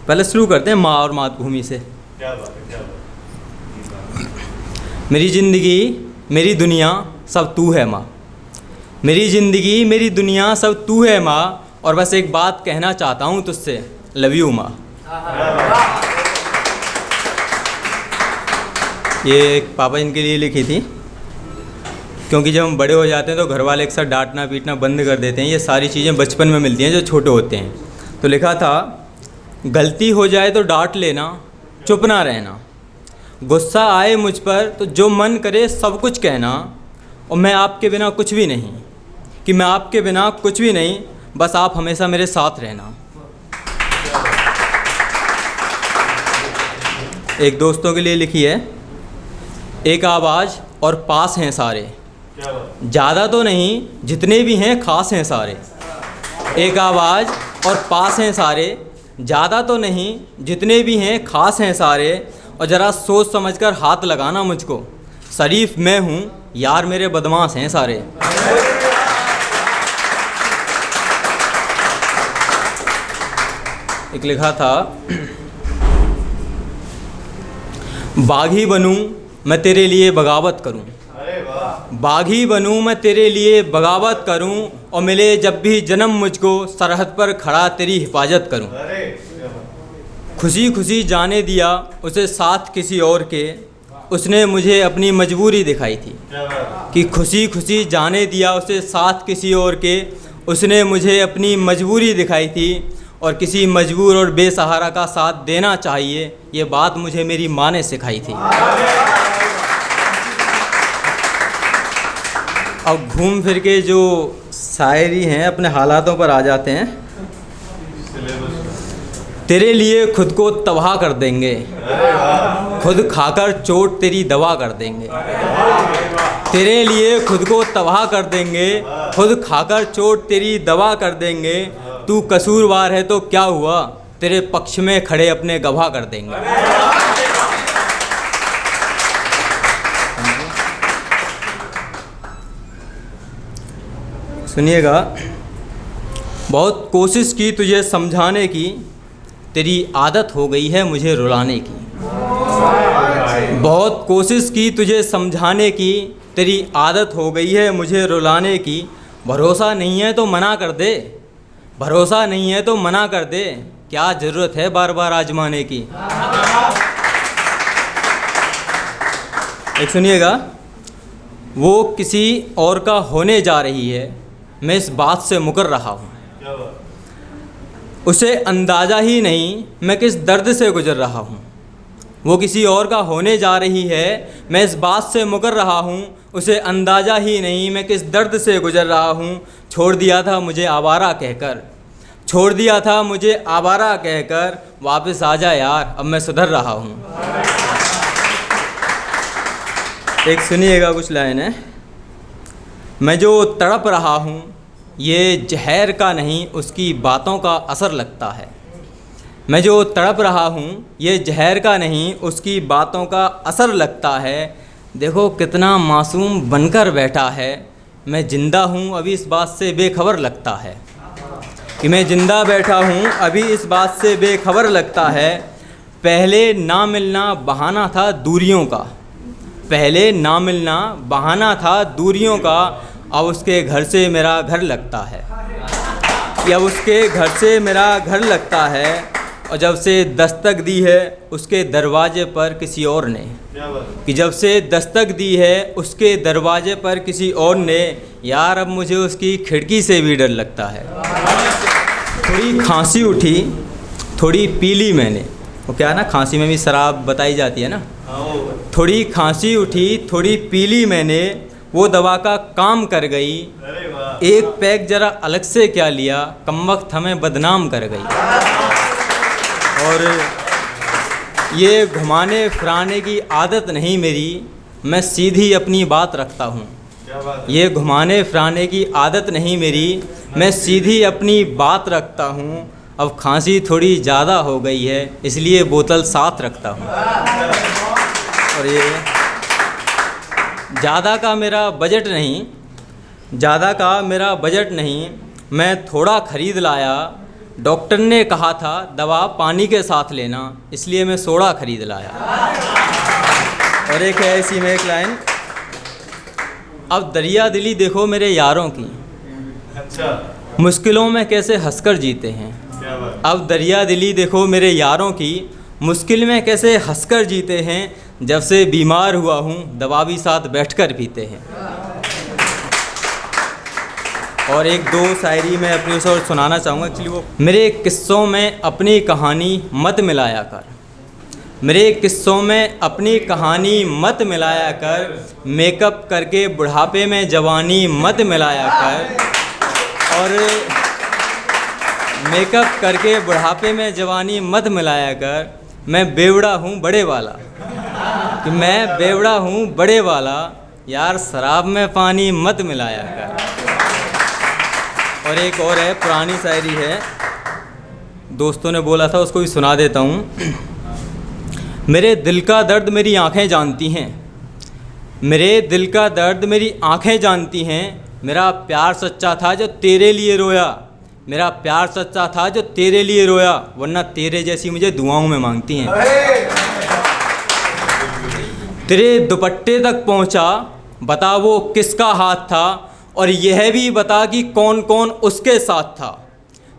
पहले शुरू करते हैं माँ और मातृभूमि से। क्या बात है, क्या बात है। मेरी ज़िंदगी मेरी दुनिया सब तू है माँ। मेरी ज़िंदगी मेरी दुनिया सब तू है माँ। और बस एक बात कहना चाहता हूँ तुझसे, लव यू माँ। ये एक पापा इनके लिए लिखी थी, क्योंकि जब हम बड़े हो जाते हैं तो घर वाले एक साथ डांटना पीटना बंद कर देते हैं। ये सारी चीज़ें बचपन में मिलती हैं जो छोटे होते हैं। तो लिखा था, गलती हो जाए तो डांट लेना, चुप ना रहना। गुस्सा आए मुझ पर तो जो मन करे सब कुछ कहना। और मैं आपके बिना कुछ भी नहीं, कि मैं आपके बिना कुछ भी नहीं, बस आप हमेशा मेरे साथ रहना। एक दोस्तों के लिए लिखी है, एक आवाज़ और पास हैं सारे, ज़्यादा तो नहीं जितने भी हैं खास हैं सारे। एक आवाज़ और पास हैं सारे, ज़्यादा तो नहीं जितने भी हैं खास हैं सारे। और ज़रा सोच समझकर हाथ लगाना मुझको, शरीफ मैं हूँ यार मेरे बदमाश हैं सारे। एक लिखा था, बागी बनूं मैं तेरे लिए बगावत करूं, बागी बनूं मैं तेरे लिए बगावत करूं। और मिले जब भी जन्म मुझको सरहद पर खड़ा तेरी हिफाजत करूं। खुशी खुशी जाने दिया उसे साथ किसी और के, उसने मुझे अपनी मजबूरी दिखाई थी। कि खुशी खुशी जाने दिया उसे साथ किसी और के, उसने मुझे अपनी मजबूरी दिखाई थी। और किसी मजबूर और बेसहारा का साथ देना चाहिए, ये बात मुझे मेरी माँ ने सिखाई थी। अब घूम फिर के जो शायरी हैं अपने हालातों पर आ जाते हैं। तेरे लिए खुद को तबाह कर देंगे, खुद खाकर चोट तेरी दवा कर देंगे। तेरे लिए खुद को तबाह कर देंगे, खुद खाकर चोट तेरी दवा कर देंगे। तू कसूरवार है तो क्या हुआ, तेरे पक्ष में खड़े अपने गवाह कर देंगे। सुनिएगा, बहुत कोशिश की तुझे समझाने की, तेरी आदत हो गई है मुझे रुलाने की। बहुत कोशिश की तुझे समझाने की, तेरी आदत हो गई है मुझे रुलाने की। भरोसा नहीं है तो मना कर दे, भरोसा नहीं है तो मना कर दे, क्या ज़रूरत है बार बार आजमाने की। एक सुनिएगा, वो किसी और का होने जा रही है, मैं इस बात से मुकर रहा हूँ। उसे अंदाज़ा ही नहीं मैं किस दर्द से गुजर रहा हूँ। वो किसी और का होने जा रही है, मैं इस बात से मुकर रहा हूँ। उसे अंदाज़ा ही नहीं मैं किस दर्द से गुजर रहा हूँ। छोड़ दिया था मुझे आवारा कहकर, छोड़ दिया था मुझे आवारा कहकर, वापस आ जा यार अब मैं सुधर रहा हूँ। एक सुनिएगा कुछ लाइन है, मैं जो तड़प रहा हूँ ये जहर का नहीं उसकी बातों का असर लगता है। मैं जो तड़प रहा हूँ ये जहर का नहीं उसकी बातों का असर लगता है। देखो कितना मासूम बनकर बैठा है, मैं ज़िंदा हूँ अभी इस बात से बेखबर लगता है। कि मैं ज़िंदा बैठा हूँ अभी इस बात से बेखबर लगता है। पहले ना मिलना बहाना था दूरियों का, पहले ना मिलना बहाना था दूरियों का। अब उसके घर से मेरा घर लगता है, अब उसके घर से मेरा घर लगता है। और जब से दस्तक दी है उसके दरवाजे पर किसी और ने, कि जब से दस्तक दी है उसके दरवाजे पर किसी और ने, यार अब मुझे उसकी खिड़की से भी डर लगता है। थोड़ी खांसी उठी थोड़ी पी ली मैंने, वो क्या है ना, खांसी में भी शराब बताई जाती है ना। थोड़ी खांसी उठी थोड़ी पी ली मैंने, वो दवा का काम कर गई। एक पैक जरा अलग से क्या लिया, कमबख्त हमें बदनाम कर गई। और ये घुमाने फिराने की आदत नहीं मेरी, मैं सीधी अपनी बात रखता हूँ। ये घुमाने फिराने की आदत नहीं मेरी, मैं सीधी अपनी बात रखता हूँ। अब खांसी थोड़ी ज़्यादा हो गई है इसलिए बोतल साथ रखता हूँ। और ये ज़्यादा का मेरा बजट नहीं, ज़्यादा का मेरा बजट नहीं, मैं थोड़ा ख़रीद लाया डॉक्टर ने कहा था दवा पानी के साथ लेना, इसलिए मैं सोडा खरीद लाया। और एक है इसी में एक लाइन, अब दरिया दिली देखो मेरे यारों की, अच्छा, मुश्किलों में कैसे हंसकर जीते हैं। क्या बात। अब दरिया दिली देखो मेरे यारों की, मुश्किल में कैसे हंसकर जीते हैं। जब से बीमार हुआ हूँ दवा भी साथ बैठकर पीते हैं। और एक दो शायरी मैं अपनी ओर सुनाना चाहूँगा। एक्चुअली वो, मेरे किस्सों में अपनी कहानी मत मिलाया कर, मेरे किस्सों में अपनी कहानी मत मिलाया कर, मेकअप करके बुढ़ापे में जवानी मत मिलाया कर। और मेकअप करके बुढ़ापे में जवानी मत मिलाया कर, मैं बेवड़ा हूँ बड़े वाला, कि मैं बेवड़ा हूँ बड़े वाला, यार शराब में पानी मत मिलाया कर। और एक और है, पुरानी शायरी है, दोस्तों ने बोला था उसको भी सुना देता हूँ। मेरे दिल का दर्द मेरी आँखें जानती हैं, मेरे दिल का दर्द मेरी आँखें जानती हैं। मेरा प्यार सच्चा था जो तेरे लिए रोया, मेरा प्यार सच्चा था जो तेरे लिए रोया, वरना तेरे जैसी मुझे दुआओं में मांगती हैं। तेरे दुपट्टे तक पहुंचा, बता वो किसका हाथ था, और यह भी बता कि कौन कौन उसके साथ था।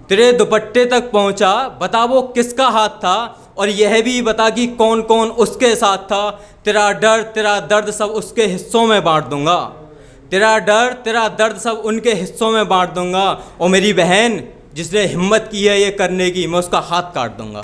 तेरे दुपट्टे तक पहुंचा, बता वो किसका हाथ था, और यह भी बता कि कौन कौन उसके साथ था। तेरा डर तेरा दर्द सब उसके हिस्सों में बांट दूंगा, तेरा डर तेरा दर्द सब उनके हिस्सों में बांट दूंगा। और मेरी बहन जिसने हिम्मत की है ये करने की, मैं उसका हाथ काट दूंगा।